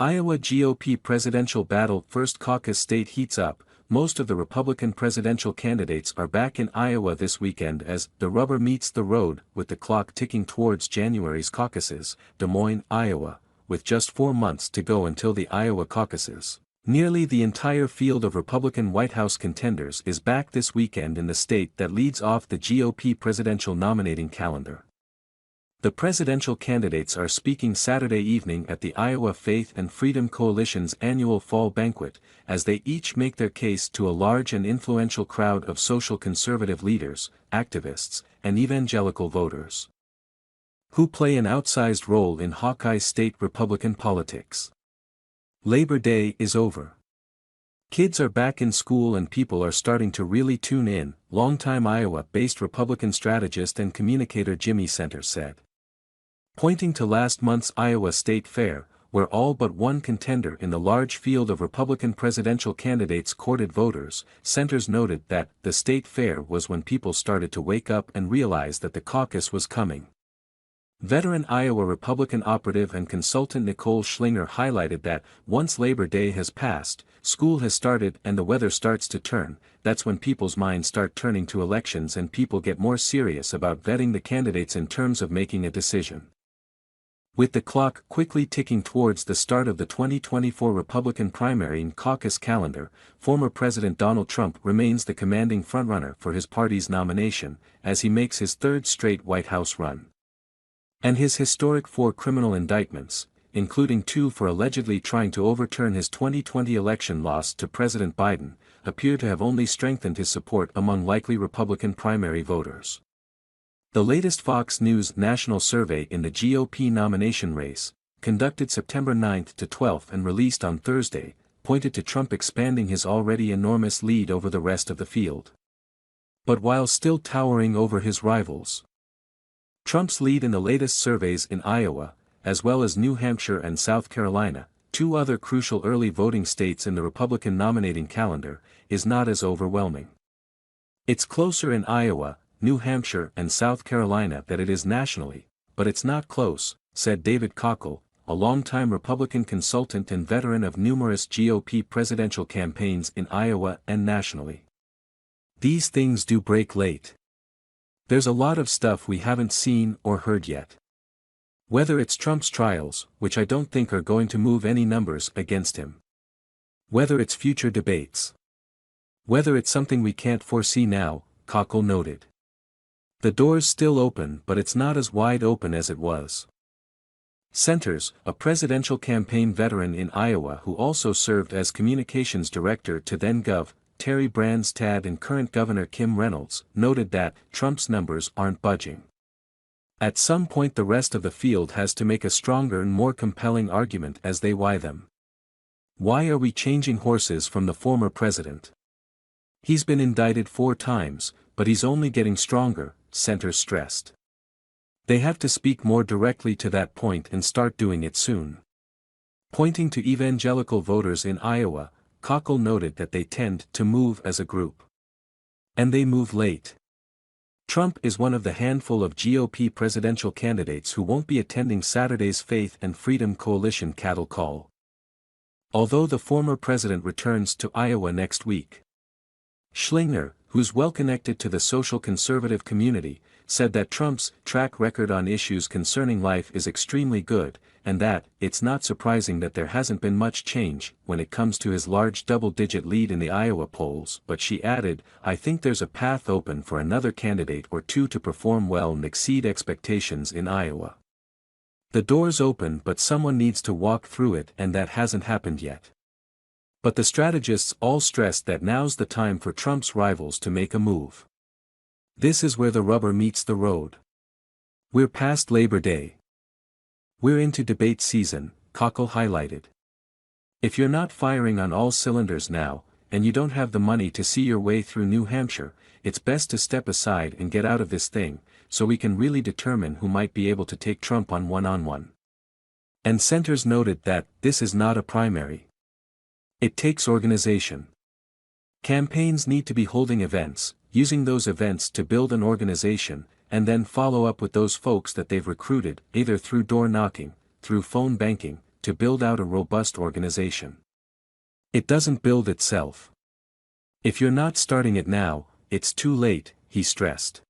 Iowa GOP presidential battle first caucus state heats up. Most of the Republican presidential candidates are back in Iowa this weekend as the rubber meets the road with the clock ticking towards January's caucuses, Des Moines, Iowa, with just 4 months to go until the Iowa caucuses. Nearly the entire field of Republican White House contenders is back this weekend in the state that leads off the GOP presidential nominating calendar. The presidential candidates are speaking Saturday evening at the Iowa Faith and Freedom Coalition's annual fall banquet, as they each make their case to a large and influential crowd of social conservative leaders, activists, and evangelical voters who play an outsized role in Hawkeye state Republican politics. Labor Day is over. Kids are back in school and people are starting to really tune in, longtime Iowa-based Republican strategist and communicator Jimmy Center said. Pointing to last month's Iowa State Fair, where all but one contender in the large field of Republican presidential candidates courted voters, Centers noted that the state fair was when people started to wake up and realize that the caucus was coming. Veteran Iowa Republican operative and consultant Nicole Schlinger highlighted that, once Labor Day has passed, school has started and the weather starts to turn, that's when people's minds start turning to elections and people get more serious about vetting the candidates in terms of making a decision. With the clock quickly ticking towards the start of the 2024 Republican primary and caucus calendar, former President Donald Trump remains the commanding frontrunner for his party's nomination, as he makes his third straight White House run. And his historic 4 criminal indictments, including 2 for allegedly trying to overturn his 2020 election loss to President Biden, appear to have only strengthened his support among likely Republican primary voters. The latest Fox News national survey in the GOP nomination race, conducted September 9 to 12 and released on Thursday, pointed to Trump expanding his already enormous lead over the rest of the field. But while still towering over his rivals, Trump's lead in the latest surveys in Iowa, as well as New Hampshire and South Carolina, 2 other crucial early voting states in the Republican nominating calendar, is not as overwhelming. It's closer in Iowa, New Hampshire and South Carolina than it is nationally, but it's not close, said David Cockle, a longtime Republican consultant and veteran of numerous GOP presidential campaigns in Iowa and nationally. These things do break late. There's a lot of stuff we haven't seen or heard yet. Whether it's Trump's trials, which I don't think are going to move any numbers against him. Whether it's future debates. Whether it's something we can't foresee now, Cockle noted. The door's still open, but it's not as wide open as it was. Centers, a presidential campaign veteran in Iowa who also served as communications director to then-Gov. Terry Branstad and current Governor Kim Reynolds, noted that Trump's numbers aren't budging. At some point the rest of the field has to make a stronger and more compelling argument as they weigh them. Why are we changing horses from the former president? He's been indicted 4 times, but he's only getting stronger, Centers stressed. They have to speak more directly to that point and start doing it soon. Pointing to evangelical voters in Iowa, Cockle noted that they tend to move as a group. And they move late. Trump is one of the handful of GOP presidential candidates who won't be attending Saturday's Faith and Freedom Coalition cattle call. Although the former president returns to Iowa next week. Schlinger, who's well connected to the social conservative community, said that Trump's track record on issues concerning life is extremely good, and that it's not surprising that there hasn't been much change when it comes to his large double-digit lead in the Iowa polls. But she added, I think there's a path open for another candidate or 2 to perform well and exceed expectations in Iowa. The door's open, but someone needs to walk through it, and that hasn't happened yet. But the strategists all stressed that now's the time for Trump's rivals to make a move. This is where the rubber meets the road. We're past Labor Day. We're into debate season, Cockle highlighted. If you're not firing on all cylinders now, and you don't have the money to see your way through New Hampshire, it's best to step aside and get out of this thing, so we can really determine who might be able to take Trump on one-on-one. And Centers noted that this is not a primary. It takes organization. Campaigns need to be holding events, using those events to build an organization, and then follow up with those folks that they've recruited, either through door knocking, through phone banking, to build out a robust organization. It doesn't build itself. If you're not starting it now, it's too late, he stressed.